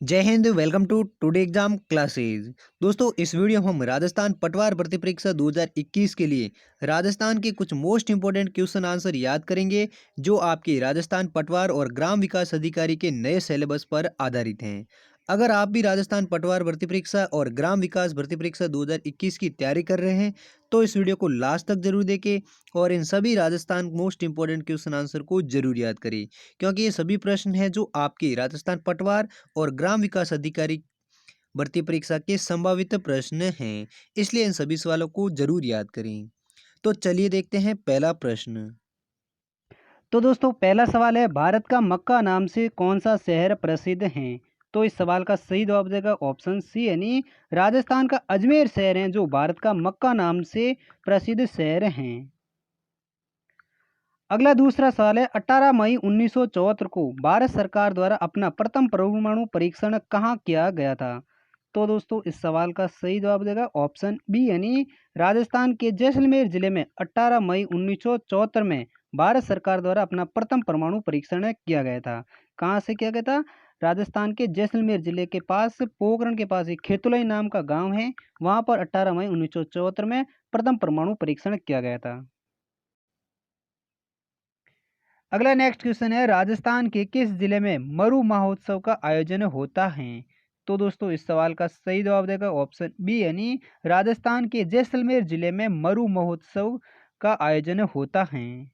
जय हिंद। Welcome to today exam classes. दोस्तों, इस वीडियो में हम राजस्थान पटवार भर्ती परीक्षा 2021 के लिए राजस्थान के कुछ मोस्ट इंपोर्टेंट क्वेश्चन आंसर याद करेंगे जो आपके राजस्थान पटवार और ग्राम विकास अधिकारी के नए सिलेबस पर आधारित हैं। अगर आप भी राजस्थान पटवार भर्ती परीक्षा और ग्राम विकास भर्ती परीक्षा 2021 की तैयारी कर रहे हैं तो इस वीडियो को लास्ट तक जरूर देखें और इन सभी Rajasthan most important question answer को जरूर याद करें, क्योंकि ये सभी प्रश्न हैं जो आपके राजस्थान पटवार और ग्राम विकास अधिकारी भर्ती परीक्षा के संभावित प्रश्न हैं। इसलिए इन सभी सवालों को जरूर याद करें। तो चलिए देखते हैं पहला प्रश्न। तो दोस्तों पहला सवाल है, भारत का मक्का नाम से कौन सा शहर प्रसिद्ध है? तो इस सवाल का सही जवाब देगा ऑप्शन सी यानी राजस्थान का अजमेर शहर है जो भारत का मक्का नाम से प्रसिद्ध शहर हैं। अगला दूसरा सवाल है, 18 मई 1974 को भारत सरकार द्वारा अपना प्रथम परमाणु परीक्षण कहाँ किया गया था? तो दोस्तों इस सवाल का सही जवाब देगा ऑप्शन बी यानी राजस्थान के जैसलमेर जिले में 18 मई 1974 में भारत सरकार द्वारा अपना प्रथम परमाणु परीक्षण किया गया था। कहाँ से किया गया था? राजस्थान के जैसलमेर जिले के पास पोखरण के पास एक खेतुलई नाम का गांव है, वहां पर 18 मई 1974 में प्रथम परमाणु परीक्षण किया गया था। अगला नेक्स्ट क्वेश्चन है, राजस्थान के किस जिले में मरु महोत्सव का आयोजन होता है? तो दोस्तों इस सवाल का सही जवाब देगा ऑप्शन बी यानी राजस्थान के जैसलमेर जिले में मरु महोत्सव का आयोजन होता है।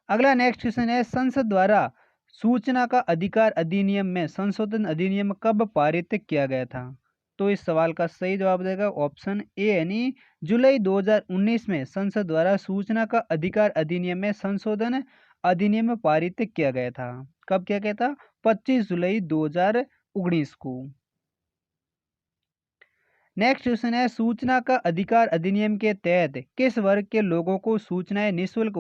अगला नेक्स्ट क्वेश्चन है, संसद द्वारा सूचना का अधिकार अधिनियम में संशोधन अधिनियम कब पारित किया गया था? तो इस सवाल का सही जवाब देगा ऑप्शन ए यानी जुलाई 2019 में संसद द्वारा सूचना का अधिकार अधिनियम में संशोधन अधिनियम पारित किया गया था। कब किया गया था? 25 जुलाई 2019 को। नेक्स्ट क्वेश्चन है, सूचना का अधिकार अधिनियम के तहत किस वर्ग के लोगों को सूचनाएं निःशुल्क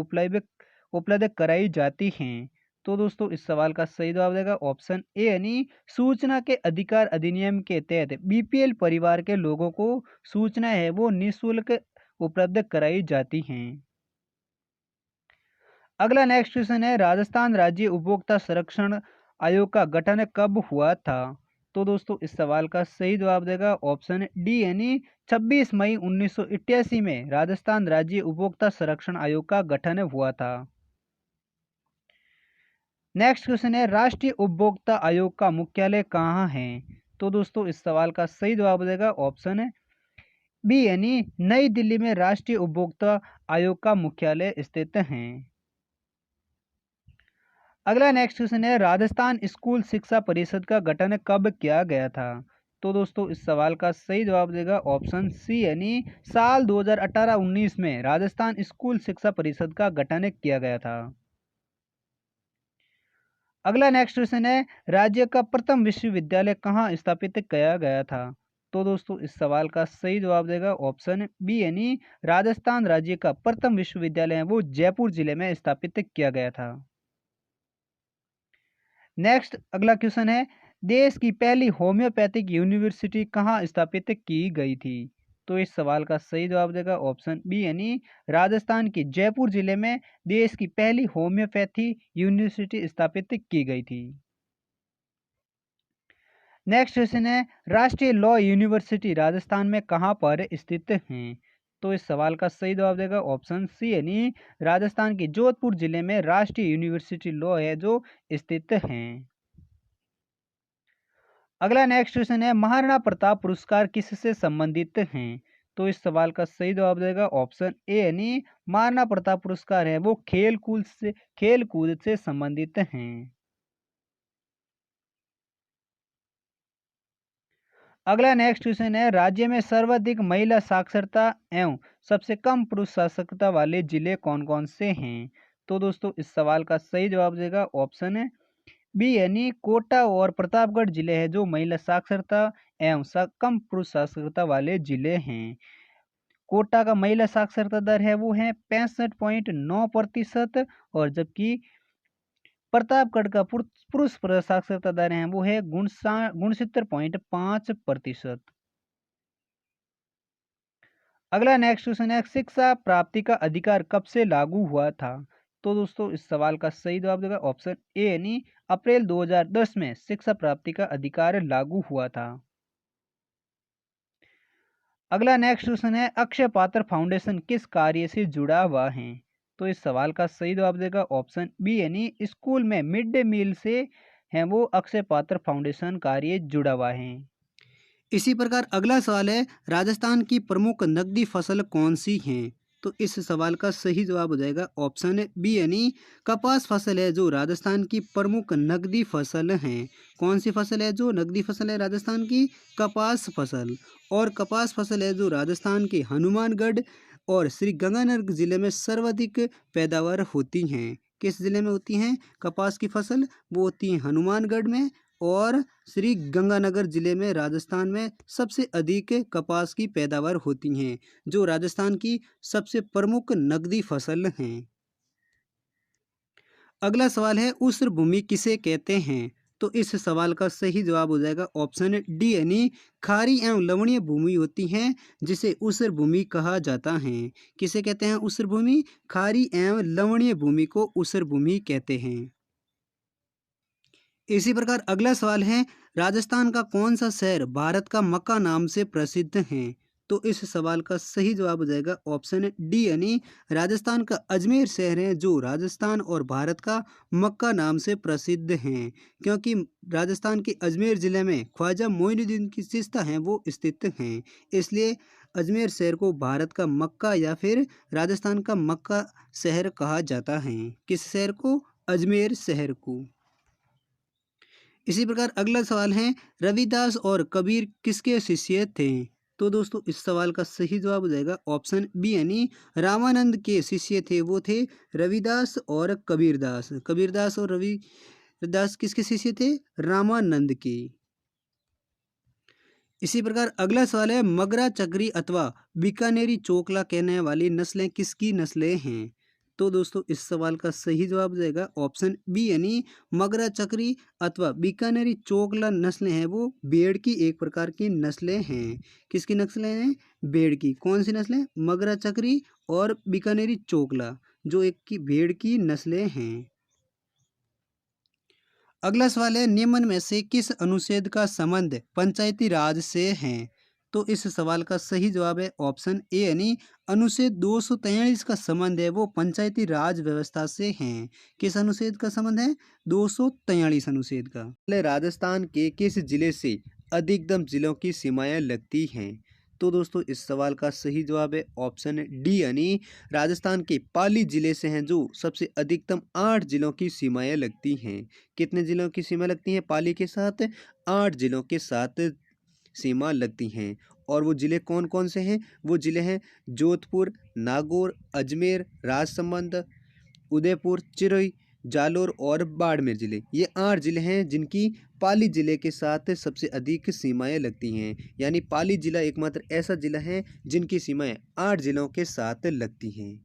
उपलब्ध कराई जाती हैं? तो दोस्तों इस सवाल का सही जवाब देगा ऑप्शन ए यानी सूचना के अधिकार अधिनियम के तहत बीपीएल परिवार के लोगों को सूचना है वो निःशुल्क उपलब्ध कराई जाती हैं। अगला नेक्स्ट क्वेश्चन है, राजस्थान राज्य उपभोक्ता संरक्षण आयोग का गठन कब हुआ था? तो दोस्तों इस सवाल का सही जवाब देगा ऑप्शन डी यानी 26 मई 1988 में राजस्थान राज्य उपभोक्ता संरक्षण आयोग का गठन हुआ था। नेक्स्ट क्वेश्चन है, राष्ट्रीय उपभोक्ता आयोग का मुख्यालय कहाँ है? तो दोस्तों इस सवाल का सही जवाब देगा ऑप्शन बी यानी नई दिल्ली में राष्ट्रीय उपभोक्ता आयोग का मुख्यालय स्थित है। अगला नेक्स्ट क्वेश्चन है, राजस्थान स्कूल शिक्षा परिषद का गठन कब किया गया था? तो दोस्तों इस सवाल का सही जवाब देगा ऑप्शन सी यानी साल 2018-19 में राजस्थान स्कूल शिक्षा परिषद का गठन किया गया था। अगला नेक्स्ट क्वेश्चन है, राज्य का प्रथम विश्वविद्यालय कहाँ स्थापित किया गया था? तो दोस्तों इस सवाल का सही जवाब देगा ऑप्शन बी यानी राजस्थान राज्य का प्रथम विश्वविद्यालय है वो जयपुर जिले में स्थापित किया गया था। नेक्स्ट अगला क्वेश्चन है, देश की पहली होम्योपैथिक यूनिवर्सिटी कहाँ स्थापित की गई थी? तो इस सवाल का सही जवाब देगा ऑप्शन बी यानी राजस्थान के जयपुर जिले में देश की पहली होम्योपैथी यूनिवर्सिटी स्थापित की गई थी। नेक्स्ट क्वेश्चन है, राष्ट्रीय लॉ यूनिवर्सिटी राजस्थान में कहाँ पर स्थित है? तो इस सवाल का सही जवाब देगा ऑप्शन सी यानी राजस्थान के जोधपुर जिले में राष्ट्रीय यूनिवर्सिटी लॉ है जो स्थित है। अगला नेक्स्ट क्वेश्चन है, महाराणा प्रताप पुरस्कार किससे संबंधित हैं? तो इस सवाल का सही जवाब देगा ऑप्शन ए यानी महाराणा प्रताप पुरस्कार है वो खेल कूद से संबंधित हैं। अगला नेक्स्ट क्वेश्चन है, राज्य में सर्वाधिक महिला साक्षरता एवं सबसे कम पुरुष साक्षरता वाले जिले कौन कौन से हैं? तो दोस्तों इस सवाल का सही जवाब देगा ऑप्शन बी यानी कोटा और प्रतापगढ़ जिले हैं जो महिला साक्षरता एवं कम पुरुष साक्षरता वाले जिले हैं। कोटा का महिला साक्षरता दर है वो है 65.9% और जबकि प्रतापगढ़ का पुरुष साक्षरता दर है वो है 69.5%। अगला नेक्स्ट क्वेश्चन है, शिक्षा प्राप्ति का अधिकार कब से लागू हुआ था? तो दोस्तों इस सवाल का सही जवाब देगा ऑप्शन ए यानी अप्रैल 2010 में शिक्षा प्राप्ति का अधिकार लागू हुआ था। अगला नेक्स्ट क्वेश्चन है अक्षय पात्र फाउंडेशन किस कार्य से जुड़ा हुआ है? तो इस सवाल का सही जवाब देगा ऑप्शन बी यानी स्कूल में मिड डे मील से है वो अक्षय पात्र फाउंडेशन कार्य जुड़ा हुआ है। इसी प्रकार अगला सवाल है राजस्थान की प्रमुख नकदी फसल कौन सी है? तो इस सवाल का सही जवाब हो जाएगा ऑप्शन बी यानी कपास फसल है जो राजस्थान की प्रमुख नकदी फसल है। कौन सी फसल है जो नकदी फसल है राजस्थान की? कपास फसल। और कपास फसल है जो राजस्थान के हनुमानगढ़ और श्री गंगानगर जिले में सर्वाधिक पैदावार होती हैं। किस जिले में होती हैं कपास की फसल? वो होती है हनुमानगढ़ में और श्री गंगानगर जिले में राजस्थान में सबसे अधिक कपास की पैदावार होती हैं जो राजस्थान की सबसे प्रमुख नकदी फसल हैं। अगला सवाल है ऊसर भूमि किसे कहते हैं? तो इस सवाल का सही जवाब हो जाएगा ऑप्शन डी यानी खारी एवं लवणीय भूमि होती है जिसे ऊसर भूमि कहा जाता है। किसे कहते हैं ऊसर भूमि? खारी एवं लवणीय भूमि को ऊसर भूमि कहते हैं। इसी प्रकार अगला सवाल है राजस्थान का कौन सा शहर भारत का मक्का नाम से प्रसिद्ध है? तो इस सवाल का सही जवाब हो जाएगा ऑप्शन डी यानी राजस्थान का अजमेर शहर है जो राजस्थान और भारत का मक्का नाम से प्रसिद्ध हैं क्योंकि राजस्थान के अजमेर जिले में ख्वाजा मोइनुद्दीन की चिश्ता हैं वो स्थित हैं। इसलिए अजमेर शहर को भारत का मक्का या फिर राजस्थान का मक्का शहर कहा जाता है। किस शहर को? अजमेर शहर को। इसी प्रकार अगला सवाल है रविदास और कबीर किसके शिष्य थे? तो दोस्तों इस सवाल का सही जवाब हो जाएगा ऑप्शन बी यानी रामानंद के शिष्य थे वो थे रविदास और कबीरदास। कबीरदास और रविदास किसके शिष्य थे? रामानंद के। इसी प्रकार अगला सवाल है मगरा चक्री अथवा बीकानेरी चोकला कहने वाली नस्लें किसकी नस्लें हैं? तो दोस्तों इस सवाल का सही जवाब हो जाएगा ऑप्शन बी यानी मगरा चक्री अथवा बीकानेरी चोकला नस्लें हैं वो भेड़ की एक प्रकार की नस्लें हैं। किसकी नस्लें हैं? भेड़ की। कौन सी नस्लें? मगरा चक्री और बीकानेरी चोकला जो एक की भेड़ की नस्लें हैं। अगला सवाल है निम्न में से किस अनुच्छेद का संबंध पंचायती राज से है? तो इस सवाल का सही जवाब है ऑप्शन ए यानी अनुच्छेद 243 का संबंध है वो पंचायती राज व्यवस्था से है। किस अनुच्छेद का संबंध है? 243 अनुच्छेद का। राजस्थान के किस जिले से अधिकतम जिलों की सीमाएं लगती हैं? तो दोस्तों इस सवाल का सही जवाब है ऑप्शन डी यानी राजस्थान के पाली जिले से हैं जो सबसे अधिकतम 8 जिलों की सीमाएं लगती हैं। कितने जिलों की सीमा लगती हैं पाली के साथ? 8 जिलों के साथ सीमा लगती हैं। और वो जिले कौन कौन से हैं? वो जिले हैं जोधपुर, नागौर, अजमेर, राजसमंद, उदयपुर, चिरई, जालोर और बाड़मेर जिले। ये 8 जिले हैं जिनकी पाली जिले के साथ सबसे अधिक सीमाएं लगती हैं। यानी पाली जिला एकमात्र ऐसा जिला है जिनकी सीमाएं 8 जिलों के साथ लगती हैं।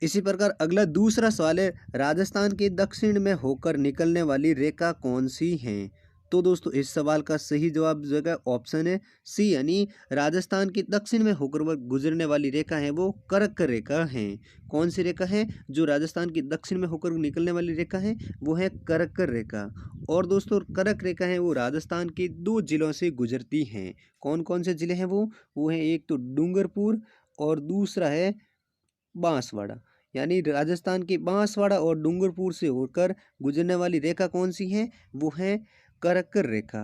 इसी प्रकार अगला दूसरा सवाल है राजस्थान के दक्षिण में होकर निकलने वाली रेखा कौन सी है? तो दोस्तों इस सवाल का सही जवाब जो है ऑप्शन है सी यानी राजस्थान के दक्षिण में होकर वह गुजरने वाली रेखा है वो कर्क रेखा है। कौन सी रेखा है जो राजस्थान के दक्षिण में होकर निकलने वाली रेखा है? वो है कर्क रेखा। और दोस्तों कर्क रेखा है वो राजस्थान के 2 जिलों से गुजरती हैं। कौन कौन से जिले हैं वो है एक तो डूंगरपुर और दूसरा है बांसवाड़ा। यानी राजस्थान के बांसवाड़ा और डूंगरपुर से होकर गुजरने वाली रेखा कौन सी है? वो है कर्क रेखा।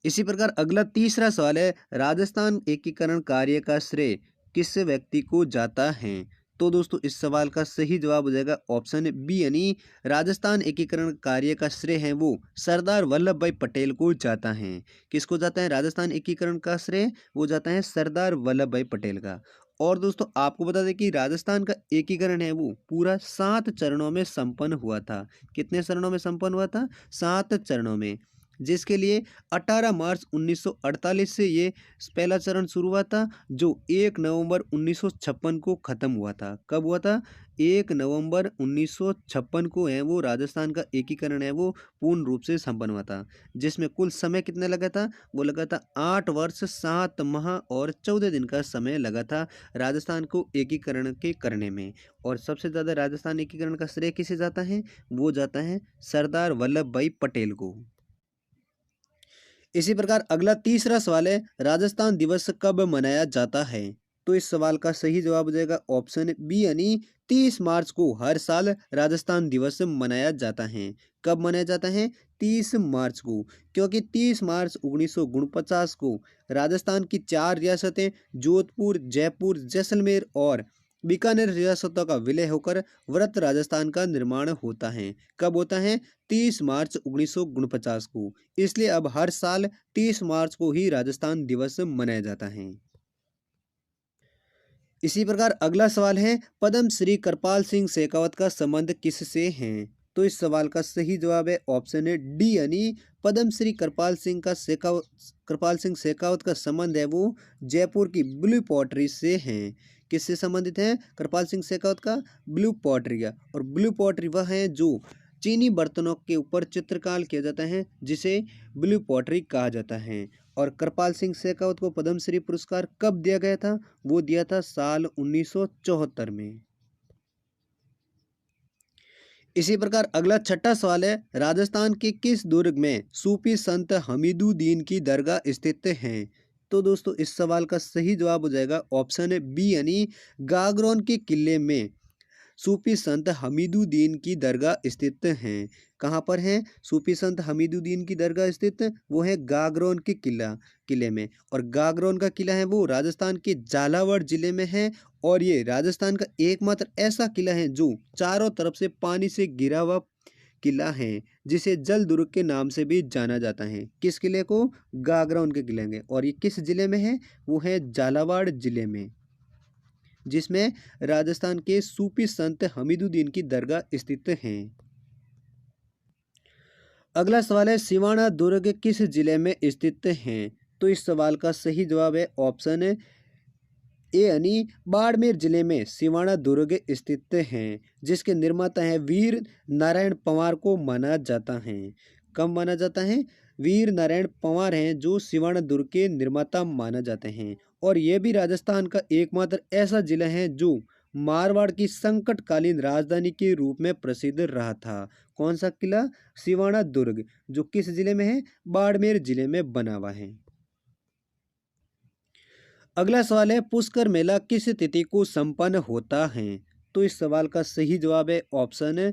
इसी प्रकार अगला तीसरा सवाल है राजस्थान एकीकरण कार्य का श्रेय किस व्यक्ति को जाता है? तो दोस्तों इस सवाल का सही जवाब हो जाएगा ऑप्शन बी यानी राजस्थान एकीकरण कार्य का श्रेय है वो सरदार वल्लभ भाई पटेल को जाता है। किसको जाता है राजस्थान एकीकरण का श्रेय? वो जाता है सरदार वल्लभ भाई पटेल का। और दोस्तों आपको बता दें कि राजस्थान का एकीकरण है वो पूरा 7 चरणों में संपन्न हुआ था। कितने चरणों में संपन्न हुआ था? 7 चरणों में। जिसके लिए 18 मार्च 1948 से ये पहला चरण शुरू हुआ था, जो 1 नवंबर 1956 को ख़त्म हुआ था। कब हुआ था? 1 नवंबर 1956 को है वो राजस्थान का एकीकरण है वो पूर्ण रूप से संपन्न हुआ था, जिसमें कुल समय कितना लगा था? वो लगा था 8 वर्ष 7 माह और 14 दिन का समय लगा था राजस्थान को एकीकरण के करने में। और सबसे ज़्यादा राजस्थान एकीकरण का श्रेय किसे जाता है? वो जाता है सरदार वल्लभ भाई पटेल को। इसी प्रकार अगला तीसरा सवाल है, राजस्थान दिवस कब मनाया जाता है? तो इस सवाल का सही जवाब हो जाएगा ऑप्शन बी, यानी 30 मार्च को हर साल राजस्थान दिवस मनाया जाता है। कब मनाया जाता है? 30 मार्च को, क्योंकि 30 मार्च 1949 को राजस्थान की 4 रियासतें जोधपुर, जयपुर, जैसलमेर और बीकानेर रियासतों का विलय होकर वृत्त राजस्थान का निर्माण होता है। कब होता है? 30 मार्च 1949 को। इसलिए अब हर साल 30 मार्च को ही राजस्थान दिवस मनाया जाता है। इसी प्रकार अगला सवाल है, पद्म श्री कृपाल सिंह शेखावत का संबंध किससे है? तो इस सवाल का सही जवाब है ऑप्शन है डी, यानी पद्म श्री कृपाल सिंह शेखावत का संबंध है वो जयपुर की ब्लू पॉटरी से है। किससे संबंधित है? कृपाल सिंह शेखावत का ब्लू पॉटरी का। और ब्लू पॉटरी वह है जो चीनी बर्तनों के ऊपर चित्रकार किया जाता है, जिसे ब्लू पॉटरी कहा जाता है। और कृपाल सिंह शेखावत को पद्मश्री पुरस्कार कब दिया गया था? वो दिया था साल 1974 में। इसी प्रकार अगला छठा सवाल है, राजस्थान के किस दुर्ग में सूफी संत हमीदुद्दीन की दरगाह स्थित है? तो दोस्तों इस सवाल का सही जवाब हो जाएगा ऑप्शन बी, यानी गागरोन के किले में सूफी संत हमीदुद्दीन की दरगाह स्थित हैं। कहाँ पर है सूफी संत हमीदुद्दीन की दरगाह स्थित? वो है गागरोन के किले में। और गागरोन का किला है वो राजस्थान के झालावाड़ जिले में है। और ये राजस्थान का एकमात्र ऐसा किला है जो चारों तरफ से पानी से घिरा हुआ किला है, जिसे जल दुर्ग के नाम से भी जाना जाता है। किस किले को? गागरोन के किले में। और ये किस जिले में है? वो है झालावाड़ जिले में, जिसमें राजस्थान के सूफी संत हमीदुद्दीन की दरगाह स्थित हैं। अगला सवाल है, सिवाना दुर्ग किस जिले में स्थित हैं? तो इस सवाल का सही जवाब है ऑप्शन ए, यानी बाड़मेर जिले में सिवाना दुर्ग स्थित हैं, जिसके निर्माता हैं वीर नारायण पंवार को माना जाता है। कब माना जाता है? वीर नारायण पंवार हैं जो सिवाना दुर्ग के निर्माता माना जाते हैं। और यह भी राजस्थान का एकमात्र ऐसा जिला है जो मारवाड़ की संकटकालीन राजधानी के रूप में प्रसिद्ध रहा था। कौन सा किला? सिवाना दुर्ग, जो किस जिले में है? बाड़मेर जिले में बना हुआ है। अगला सवाल है, पुष्कर मेला किस तिथि को संपन्न होता है? तो इस सवाल का सही जवाब है ऑप्शन ए,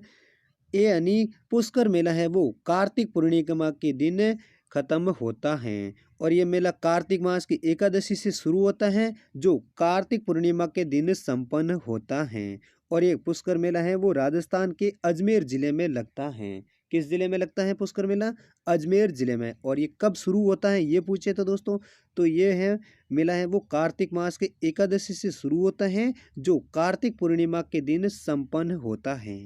यानी पुष्कर मेला है वो कार्तिक पूर्णिमा के दिन खत्म होता है। और ये मेला कार्तिक मास की एकादशी से शुरू होता है, जो कार्तिक पूर्णिमा के दिन संपन्न होता है। और ये पुष्कर मेला है वो राजस्थान के अजमेर जिले में लगता है। किस जिले में लगता है पुष्कर मेला? अजमेर जिले में। और ये कब शुरू होता है ये पूछे तो दोस्तों, तो ये है मेला है वो कार्तिक मास के एकादशी से शुरू होता है, जो कार्तिक पूर्णिमा के दिन संपन्न होता है।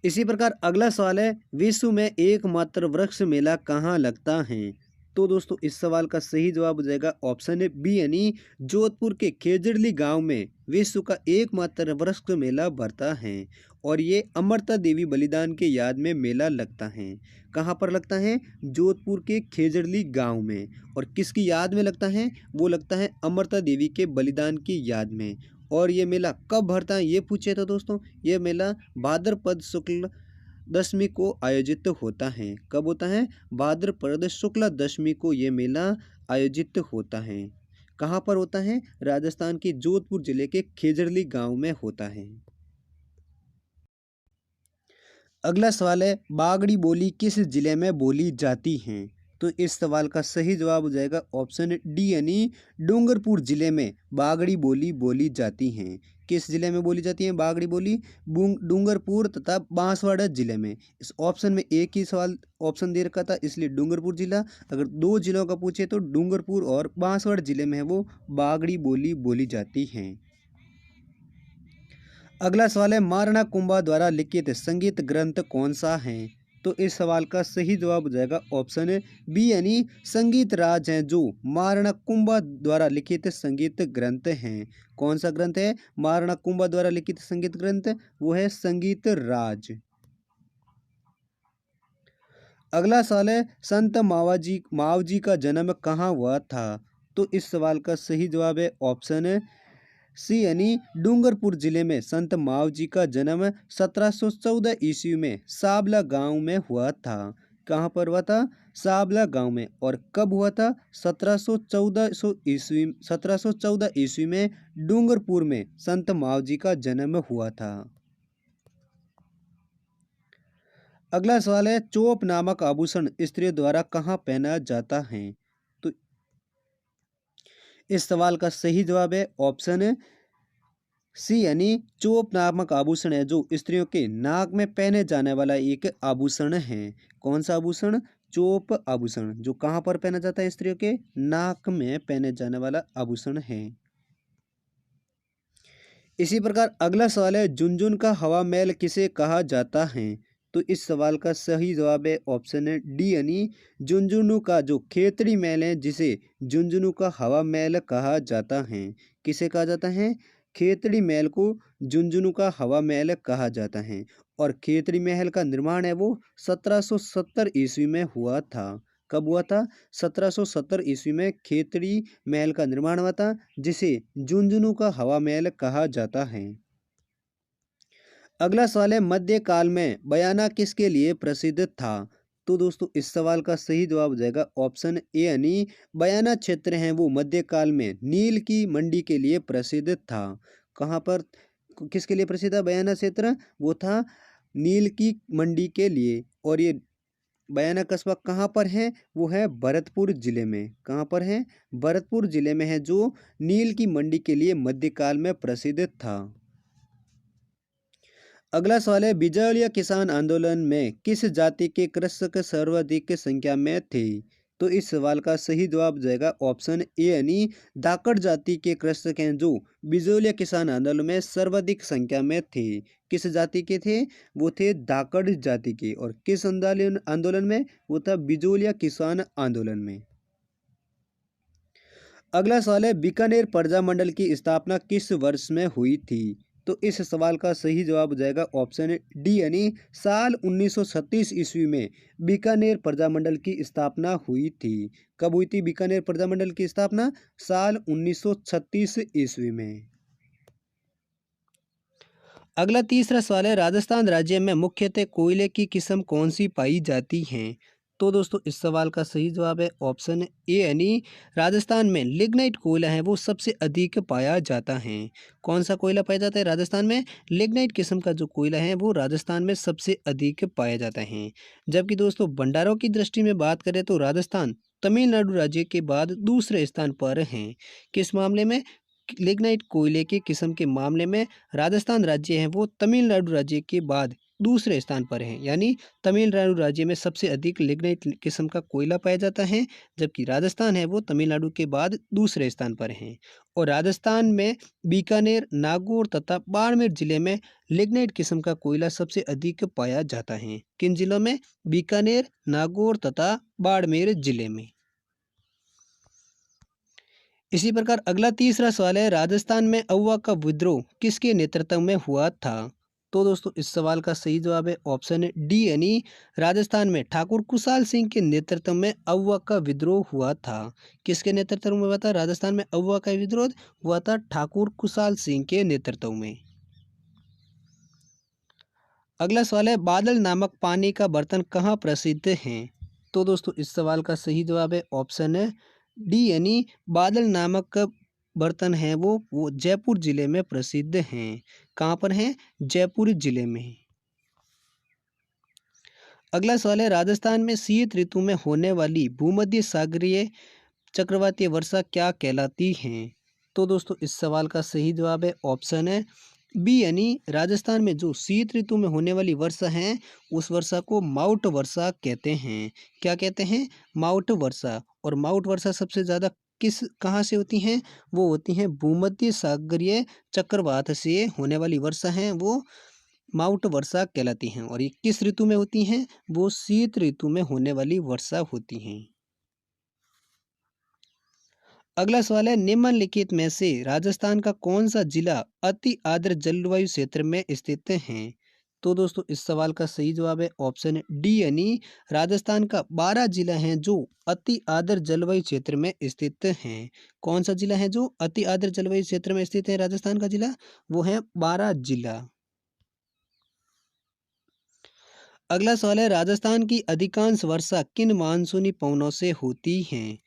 इसी प्रकार अगला सवाल है, विश्व में एकमात्र वृक्ष मेला कहाँ लगता है? तो दोस्तों इस सवाल का सही जवाब हो जाएगा ऑप्शन बी, यानी जोधपुर के खेजड़ली गांव में विश्व का एकमात्र वृक्ष मेला भरता है। और ये अमृता देवी बलिदान के याद में मेला लगता है। कहाँ पर लगता है? जोधपुर के खेजड़ली गांव में। और किसकी याद में लगता है? वो लगता है अमृता देवी के बलिदान की याद में। और ये मेला कब भरता है ये पूछे तो दोस्तों, ये मेला भाद्रपद शुक्ल दशमी को आयोजित होता है। कब होता है? भाद्रपद शुक्ला दशमी को ये मेला आयोजित होता है। कहाँ पर होता है? राजस्थान के जोधपुर जिले के खेजड़ली गांव में होता है। अगला सवाल है, बागड़ी बोली किस जिले में बोली जाती है? तो इस सवाल का सही जवाब हो जाएगा ऑप्शन डी, यानी डूंगरपुर जिले में बागड़ी बोली बोली जाती हैं। किस जिले में बोली जाती है बागड़ी बोली? डूंगरपुर तथा बांसवाड़ा जिले में। इस ऑप्शन में एक ही सवाल ऑप्शन दे रखा था, इसलिए डूंगरपुर जिला। अगर दो जिलों का पूछे तो डूंगरपुर और बांसवाड़ा जिले में है वो बागड़ी बोली बोली जाती हैं। अगला सवाल है, महाराणा कुंभा द्वारा लिखित संगीत ग्रंथ कौन सा है? तो इस सवाल का सही जवाब हो जाएगा ऑप्शन बी यानी संगीत राज हैं जो महाराणा कुंभा द्वारा लिखित संगीत ग्रंथ हैं। कौन सा ग्रंथ है? महाराणा कुंभा द्वारा लिखित संगीत ग्रंथ, वो है संगीत राज। अगला सवाल है संत मावजी का जन्म कहाँ हुआ था? तो इस सवाल का सही जवाब है ऑप्शन सी यानी डूंगरपुर जिले में संत मावजी का जन्म 1714 ईस्वी में साबला गांव में हुआ था। कहाँ पर हुआ था? साबला गांव में। और कब हुआ था? 1714 ईस्वी में डूंगरपुर में संत मावजी का जन्म हुआ था। अगला सवाल है चोप नामक आभूषण स्त्रियों द्वारा कहाँ पहना जाता है? तो इस सवाल का सही जवाब है ऑप्शन सी यानी चोप नामक आभूषण है जो स्त्रियों के नाक में पहने जाने वाला एक आभूषण है। कौन सा आभूषण? चोप आभूषण, जो कहाँ पर पहना जाता है? स्त्रियों के नाक में पहने जाने वाला आभूषण है। इसी प्रकार अगला सवाल है झुनझुन का हवा महल किसे कहा जाता है? तो इस सवाल का सही जवाब है ऑप्शन डी यानी झुंझुनू का जो खेतड़ी महल है जिसे झुंझुनू का हवा महल कहा जाता है। किसे कहा जाता है? खेतड़ी महल को झुंझुनू का हवा महल कहा जाता है। और खेतड़ी महल का निर्माण है वो 1770 ईस्वी में हुआ था। कब हुआ था? 1770 ईस्वी में खेतड़ी महल का निर्माण हुआ था जिसे झुंझुनू का हवा महल कहा जाता है। अगला सवाल है मध्यकाल में बयाना किसके लिए प्रसिद्ध था? तो दोस्तों इस सवाल का सही जवाब हो जाएगा ऑप्शन ए यानी बयाना क्षेत्र है वो मध्यकाल में नील की मंडी के लिए प्रसिद्ध था। कहाँ पर किसके लिए प्रसिद्ध है बयाना क्षेत्र? वो था नील की मंडी के लिए। और ये बयाना कस्बा कहाँ पर है? वो है भरतपुर जिले में। कहाँ पर है? भरतपुर जिले में है जो नील की मंडी के लिए मध्यकाल में प्रसिद्ध था। अगला सवाल है बिजौलिया किसान आंदोलन में किस जाति के कृषक सर्वाधिक संख्या में थे? तो इस सवाल का सही जवाब जाएगा ऑप्शन ए यानी धाकड़ जाति के कृषक हैं जो बिजौलिया किसान आंदोलन में सर्वाधिक संख्या में थे। किस जाति के थे? वो थे धाकड़ जाति के। और किस आंदोलन में? वो था बिजौलिया किसान आंदोलन में। अगला सवाल है बीकानेर प्रजामंडल की स्थापना किस वर्ष में हुई थी? तो इस सवाल का सही जवाब हो जाएगा ऑप्शन डी यानी साल 1936 ईस्वी में बीकानेर प्रजामंडल की स्थापना हुई थी। कब हुई थी बीकानेर प्रजामंडल की स्थापना? साल 1936 ईस्वी में। अगला तीसरा सवाल है राजस्थान राज्य में मुख्यतः कोयले की किस्म कौन सी पाई जाती हैं? तो दोस्तों इस सवाल का सही जवाब है ऑप्शन ए यानी राजस्थान में लिग्नाइट कोयला है वो सबसे अधिक पाया जाता है। कौन सा कोयला पाया जाता है राजस्थान में? लिग्नाइट किस्म का जो कोयला है वो राजस्थान में सबसे अधिक पाया जाता है। जबकि दोस्तों भंडारों की दृष्टि में बात करें तो राजस्थान तमिलनाडु राज्य के बाद दूसरे स्थान पर है। किस मामले में? लिग्नाइट कोयले की किस्म के मामले में राजस्थान राज्य है वो तमिलनाडु राज्य के बाद दूसरे स्थान पर है। यानी तमिलनाडु राज्य में सबसे अधिक लिग्नाइट किस्म का कोयला पाया जाता है, जबकि राजस्थान है वो तमिलनाडु के बाद दूसरे स्थान पर है। और राजस्थान में बीकानेर, नागौर तथा बाड़मेर जिले में लिग्नाइट किस्म का कोयला सबसे अधिक पाया जाता है। किन जिलों में? बीकानेर, नागौर तथा बाड़मेर जिले में। इसी प्रकार अगला तीसरा सवाल है राजस्थान में अव्वा का विद्रोह किसके नेतृत्व में हुआ था? तो दोस्तों इस सवाल का सही जवाब है ऑप्शन डी यानी राजस्थान में ठाकुर कुशाल सिंह के नेतृत्व में अव्वा का विद्रोह हुआ था। किसके नेतृत्व में हुआ था? राजस्थान में अव्वा का विद्रोह हुआ था ठाकुर कुशाल सिंह के नेतृत्व में। अगला सवाल है बादल नामक पानी का बर्तन कहाँ प्रसिद्ध है? तो दोस्तों इस सवाल का सही जवाब है ऑप्शन डी यानी बादल नामक बर्तन है वो जयपुर जिले में प्रसिद्ध हैं। कहाँ पर हैं? जयपुर जिले में। अगला सवाल है राजस्थान में शीत ऋतु में होने वाली भूमध्य सागरीय चक्रवातीय वर्षा क्या कहलाती हैं? तो दोस्तों इस सवाल का सही जवाब है ऑप्शन है बी यानी राजस्थान में जो शीत ऋतु में होने वाली वर्षा है उस वर्षा को माउट वर्षा कहते हैं। क्या कहते हैं? माउट वर्षा। और माउट वर्षा सबसे ज़्यादा कहाँ से होती हैं? वो होती हैं भूमध्य सागरीय चक्रवात से होने वाली वर्षा है वो माउंट वर्षा कहलाती हैं और ये किस ऋतु में होती हैं? वो शीत ऋतु में होने वाली वर्षा होती हैं। अगला सवाल है, निम्नलिखित में से राजस्थान का कौन सा जिला अति आर्द्र जलवायु क्षेत्र में स्थित है? तो दोस्तों इस सवाल का सही जवाब है ऑप्शन डी, यानी राजस्थान का 12 जिला हैं जो अति आर्द्र जलवायु क्षेत्र में स्थित हैं। कौन सा जिला है जो अति आर्द्र जलवायु क्षेत्र में स्थित है? राजस्थान का जिला वो है 12 जिला। अगला सवाल है, राजस्थान की अधिकांश वर्षा किन मानसूनी पवनों से होती है?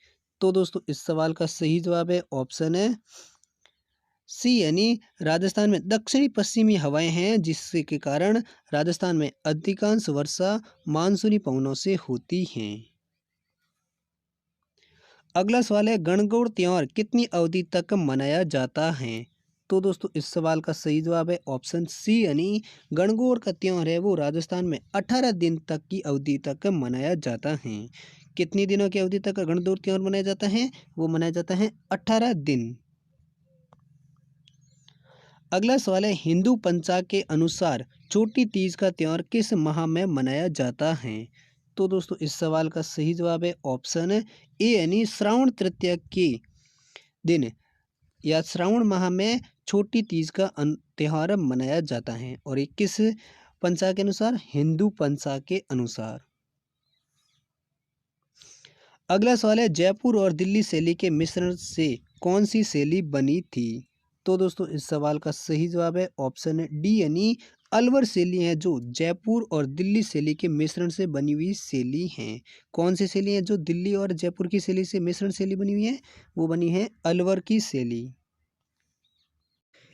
तो दोस्तों इस सवाल का सही जवाब है ऑप्शन है सी, यानी राजस्थान में दक्षिणी पश्चिमी हवाएं हैं जिससे के कारण राजस्थान में अधिकांश वर्षा मानसूनी पवनों से होती हैं। अगला सवाल है, गणगौर त्योहार कितनी अवधि तक मनाया जाता है? तो दोस्तों इस सवाल का सही जवाब है ऑप्शन सी, यानी गणगौर का त्योहार है वो राजस्थान में 18 दिन तक की अवधि तक मनाया जाता है। कितनी दिनों की अवधि तक गणगौर त्योहार मनाया जाता है? वो मनाया जाता है 18 दिन। अगला सवाल है, हिंदू पंचांग के अनुसार छोटी तीज का त्योहार किस माह में मनाया जाता है? तो दोस्तों इस सवाल का सही जवाब है ऑप्शन ए, यानी श्रावण तृतीया के दिन या श्रावण माह में छोटी तीज का त्योहार मनाया जाता है और ये किस पंचांग के अनुसार? हिंदू पंचांग के अनुसार। अगला सवाल है, जयपुर और दिल्ली शैली के मिश्रण से कौन सी शैली बनी थी? तो दोस्तों इस सवाल का सही जवाब है ऑप्शन डी, यानी अलवर शैली है जो जयपुर और दिल्ली शैली के मिश्रण से बनी हुई शैली है। कौन सी शैली है जो दिल्ली और जयपुर की शैली से मिश्रण शैली बनी हुई है? वो बनी है अलवर की शैली।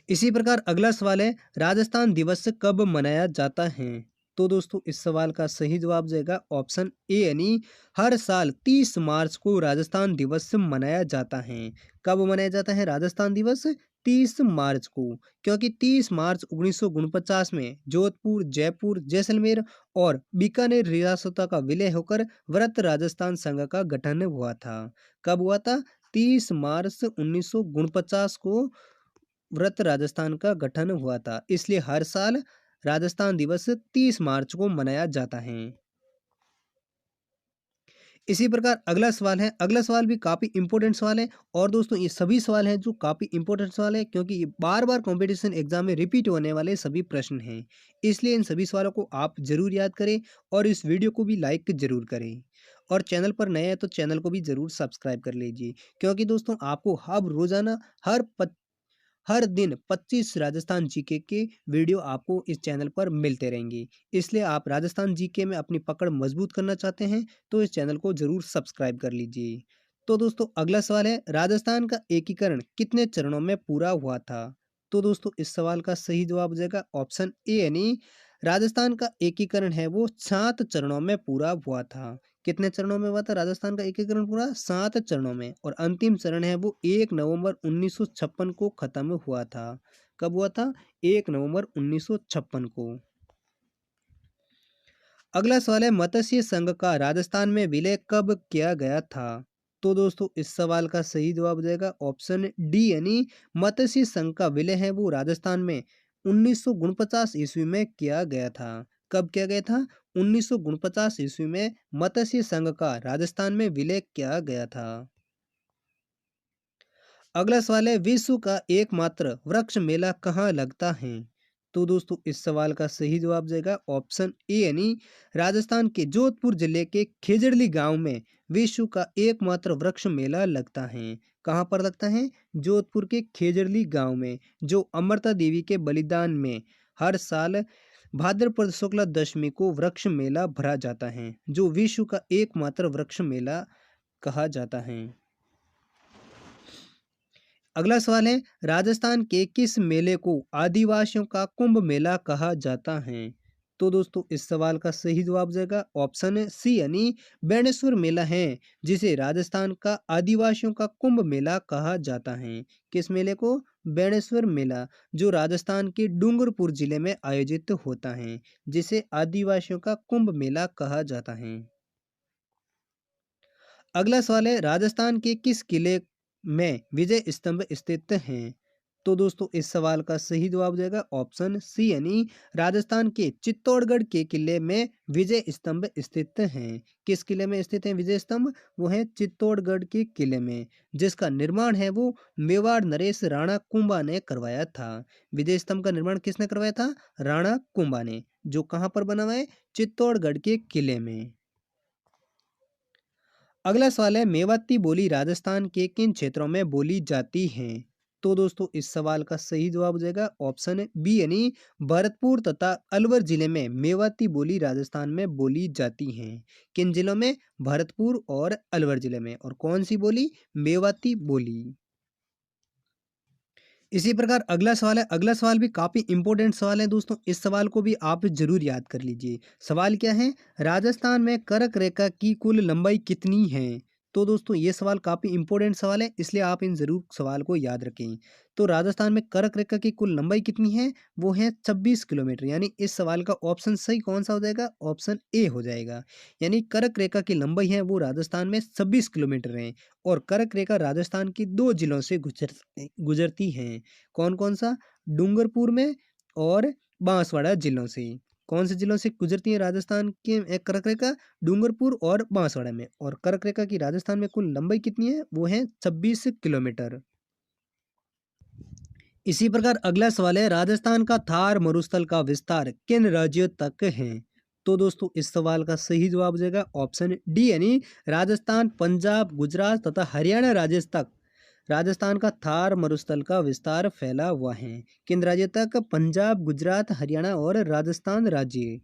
इसी प्रकार अगला सवाल है, राजस्थान दिवस कब मनाया जाता है? तो दोस्तों इस सवाल का सही जवाब जाएगा ऑप्शन ए, यानी हर साल 30 मार्च को राजस्थान दिवस मनाया जाता है। कब मनाया जाता है राजस्थान दिवस? 30 मार्च को, क्योंकि 30 मार्च 1949 में जोधपुर, जयपुर, जैसलमेर और बीकानेर रियासतों का विलय होकर वृत्त राजस्थान संघ का गठन हुआ था। कब हुआ था? 30 मार्च 1949 को वृत्त राजस्थान का गठन हुआ था, इसलिए हर साल राजस्थान दिवस 30 मार्च को मनाया जाता है। इसी प्रकार अगला सवाल है, अगला सवाल भी काफी इंपॉर्टेंट सवाल है और दोस्तों ये सभी सवाल हैं जो काफी इंपॉर्टेंट सवाल है क्योंकि ये बार बार कंपटीशन एग्जाम में रिपीट होने वाले सभी प्रश्न हैं, इसलिए इन सभी सवालों को आप जरूर याद करें और इस वीडियो को भी लाइक जरूर करें और चैनल पर नए हैं तो चैनल को भी जरूर सब्सक्राइब कर लीजिए, क्योंकि दोस्तों आपको हर रोजाना हर दिन 25 राजस्थान जीके के वीडियो आपको इस चैनल पर मिलते रहेंगे। इसलिए आप राजस्थान जीके में अपनी पकड़ मजबूत करना चाहते हैं तो इस चैनल को जरूर सब्सक्राइब कर लीजिए। तो दोस्तों अगला सवाल है, राजस्थान का एकीकरण कितने चरणों में पूरा हुआ था? तो दोस्तों इस सवाल का सही जवाब हो जाएगा ऑप्शन ए, यानी राजस्थान का एकीकरण है वो 7 चरणों में पूरा हुआ था। कितने चरणों में हुआ था राजस्थान का एकीकरण पूरा? 7 चरणों में। और अंतिम चरण है वो 1 नवंबर 1956 को खत्म हुआ था। कब हुआ था? 1 नवंबर 1956 को। अगला सवाल है, मत्स्य संघ का राजस्थान में विलय कब किया गया था? तो दोस्तों इस सवाल का सही जवाब हो जाएगा ऑप्शन डी, यानी मत्स्य संघ का विलय है वो राजस्थान में 1949 ईस्वी में किया गया था। कब किया गया था? 1949 ईस्वी में मत्स्य संघ का राजस्थान में विलय किया गया था। अगला सवाल है, विश्व का एकमात्र वृक्ष मेला कहाँ लगता है? तो दोस्तों इस सवाल का सही जवाब जाएगा ऑप्शन ए, यानी राजस्थान के जोधपुर जिले के खेजड़ली गांव में विश्व का एकमात्र वृक्ष मेला लगता है। कहाँ पर लगता है? जोधपुर के खेजड़ली गांव में, जो अमृता देवी के बलिदान में हर साल भाद्रपद शुक्ला दशमी को वृक्ष मेला भरा जाता है, जो विश्व का एकमात्र वृक्ष मेला कहा जाता है। अगला सवाल है, राजस्थान के किस मेले को आदिवासियों का कुंभ मेला कहा जाता है? तो दोस्तों इस सवाल का सही जवाब जाएगा ऑप्शन सी, यानी बेणेश्वर मेला है जिसे राजस्थान का आदिवासियों का कुंभ मेला कहा जाता है। किस मेले को? बेणेश्वर मेला, जो राजस्थान के डूंगरपुर जिले में आयोजित होता है, जिसे आदिवासियों का कुंभ मेला कहा जाता है। अगला सवाल है, राजस्थान के किस किले में विजय स्तंभ स्थित हैं? तो दोस्तों इस सवाल का सही जवाब हो जाएगा ऑप्शन सी यानी राजस्थान के चित्तौड़गढ़ के किले में विजय स्तंभ स्थित हैं। किस किले में स्थित हैं विजय स्तंभ? वो है चित्तौड़गढ़ के किले में, जिसका निर्माण है वो मेवाड़ नरेश राणा कुंभा ने करवाया था। विजय स्तंभ का निर्माण किसने करवाया था? राणा कुंभा ने, जो कहाँ पर बना हुआ है? चित्तौड़गढ़ के किले में। अगला सवाल है मेवाती बोली राजस्थान के किन क्षेत्रों में बोली जाती है? तो दोस्तों इस सवाल का सही जवाब हो जाएगा ऑप्शन बी यानी भरतपुर तथा अलवर जिले में मेवाती बोली राजस्थान में बोली जाती हैं। किन जिलों में? भरतपुर और अलवर जिले में। और कौन सी बोली? मेवाती बोली। इसी प्रकार अगला सवाल है। अगला सवाल भी काफी इंपॉर्टेंट सवाल है दोस्तों, इस सवाल को भी आप जरूर याद कर लीजिए। सवाल क्या है? राजस्थान में कर्क रेखा की कुल लंबाई कितनी है? तो दोस्तों ये सवाल काफी इंपॉर्टेंट सवाल है, इसलिए आप इन जरूर सवाल को याद रखें। तो राजस्थान में कर्क रेखा की कुल लंबाई कितनी है? वो है 26 किलोमीटर। यानी इस सवाल का ऑप्शन सही कौन सा हो जाएगा? ऑप्शन ए हो जाएगा। यानी कर्क रेखा की लंबाई है वो राजस्थान में 26 किलोमीटर है। और कर्क रेखा राजस्थान के दो जिलों से गुजरती हैं। कौन कौन सा? डूंगरपुर में और बांसवाड़ा जिलों से। कौन से जिलों से गुजरती है राजस्थान के कर्क रेखा? डूंगरपुर और बांसवाड़ा में। और कर्क रेखा की राजस्थान में कुल लंबाई कितनी है? वो है 26 किलोमीटर। इसी प्रकार अगला सवाल है राजस्थान का थार मरुस्थल का विस्तार किन राज्यों तक है? तो दोस्तों इस सवाल का सही जवाब हो जाएगा ऑप्शन डी यानी राजस्थान, पंजाब, गुजरात तथा हरियाणा राज्य तक राजस्थान का थार मरुस्थल का विस्तार फैला हुआ है। किन राज्यों तक? पंजाब, गुजरात, हरियाणा और राजस्थान राज्य।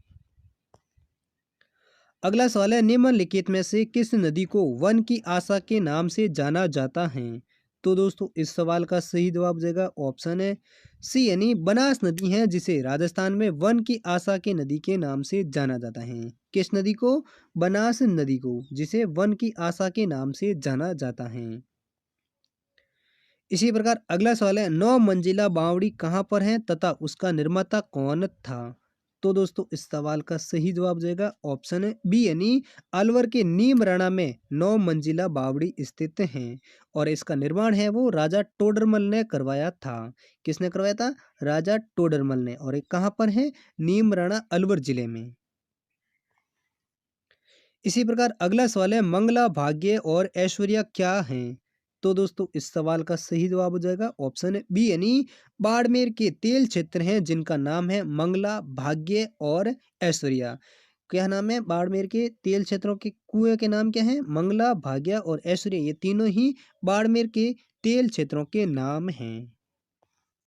अगला सवाल है निम्नलिखित में से किस नदी को वन की आशा के नाम से जाना जाता है? तो दोस्तों इस सवाल का सही जवाब देगा ऑप्शन है सी यानी बनास नदी है, जिसे राजस्थान में वन की आशा के नदी के नाम से जाना जाता है। किस नदी को? बनास नदी को, जिसे वन की आशा के नाम से जाना जाता है। इसी प्रकार अगला सवाल है 9 मंजिला बावड़ी कहाँ पर है तथा उसका निर्माता कौन था? तो दोस्तों इस सवाल का सही जवाब देगा ऑप्शन बी यानी अलवर के नीमराणा में 9 मंजिला बावड़ी स्थित है। और इसका निर्माण है वो राजा टोडरमल ने करवाया था। किसने करवाया था? राजा टोडरमल ने। और ये कहाँ पर है? नीमराणा अलवर जिले में। इसी प्रकार अगला सवाल है मंगला, भाग्य और ऐश्वर्या क्या हैं? तो दोस्तों इस सवाल का सही जवाब हो जाएगा ऑप्शन बी यानी बाड़मेर के तेल क्षेत्र हैं जिनका नाम है मंगला, भाग्य और ऐश्वर्या। क्या नाम है? बाड़मेर के तेल क्षेत्रों के कुएं के नाम क्या है? मंगला, भाग्य और ऐश्वर्या। ये तीनों ही बाड़मेर के तेल क्षेत्रों के नाम हैं।